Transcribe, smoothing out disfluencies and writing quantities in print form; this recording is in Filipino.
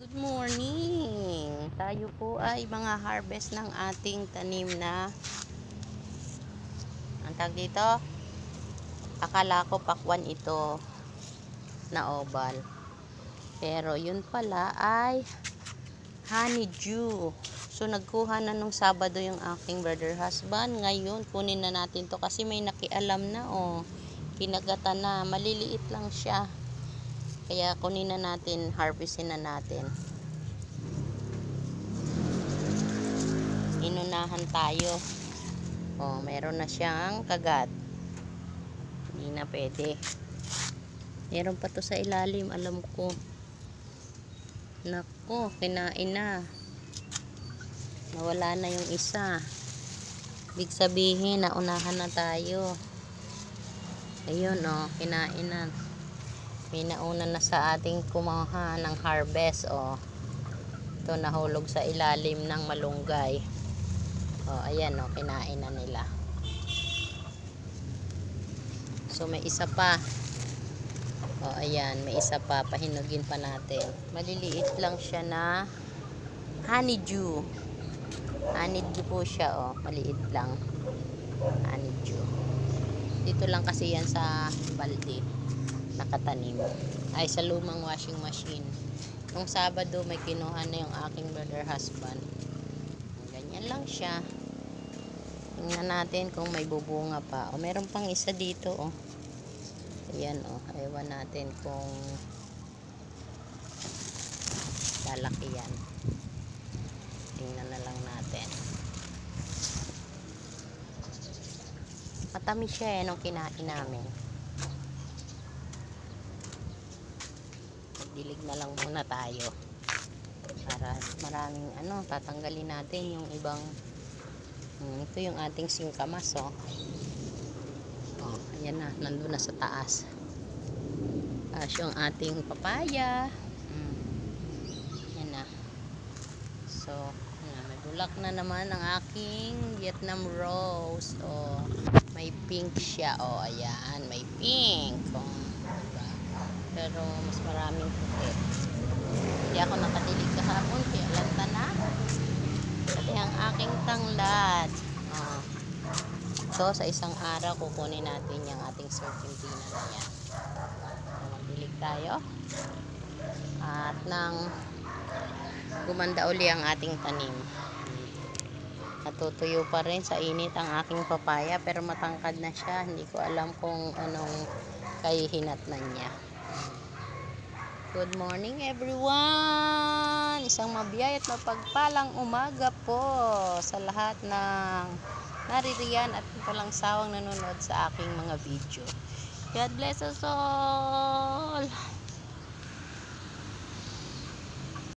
Good morning! Tayo po ay mga harvest ng ating tanim na ang tag dito, akala ko pakwan ito na oval, pero yun pala ay honeydew. So nagkuha na nung Sabado yung aking brother husband. Ngayon kunin na natin to kasi may nakialam na, kinagatan na, maliliit lang siya, kaya kunin na natin, harvestin na natin. Inunahan tayo. Meron na siyang kagat. Hindi na pwede. Meron pa to sa ilalim, alam ko. Nako, kinain na. Nawala na yung isa. Ibig sabihin, naunahan na tayo. Ayun, kinain na. May nauna na sa ating kumuha ng harvest, Ito nahulog sa ilalim ng malunggay. Ayan, kinain na nila. So may isa pa. Ayan, may isa pa, pahinugin pa natin. Maliliit lang siya na honeydew. Honeydew po siya, maliit lang. Honeydew. Dito lang kasi yan sa balde nakatanim. Ay, sa lumang washing machine. Nung Sabado may kinuha na yung aking brother husband. Ganyan lang siya. Tingnan natin kung may bubunga pa. Meron pang isa dito, Ayan, ewan natin kung lalaki yan. Tingnan na lang natin. Matamis siya, nung kinain namin. Dilig na lang muna tayo. Para maraming tatanggalin natin yung ibang ito yung ating singkamas, ayan na, nandun na sa taas. Yung ating papaya. Ayan na. So, may bulak na naman ang aking Vietnam rose. May pink siya. Ayan, may pink. Diba? Pero mas maraming puti. Hindi ako nakadilig kahapon, kaya lanta na. Pati ang aking tanglad. So, sa isang araw, kukunin natin yung ating serpentina na yan. Magdilig tayo. At nang gumanda uli ang ating tanim. Natutuyo pa rin sa init ang aking papaya, pero matangkad na siya. Hindi ko alam kung anong kahihinatnan niya. Good morning everyone! Isang mabiyay at mapagpalang umaga po sa lahat ng naririyan at walang sawang nanonood sa aking mga video. God bless us all!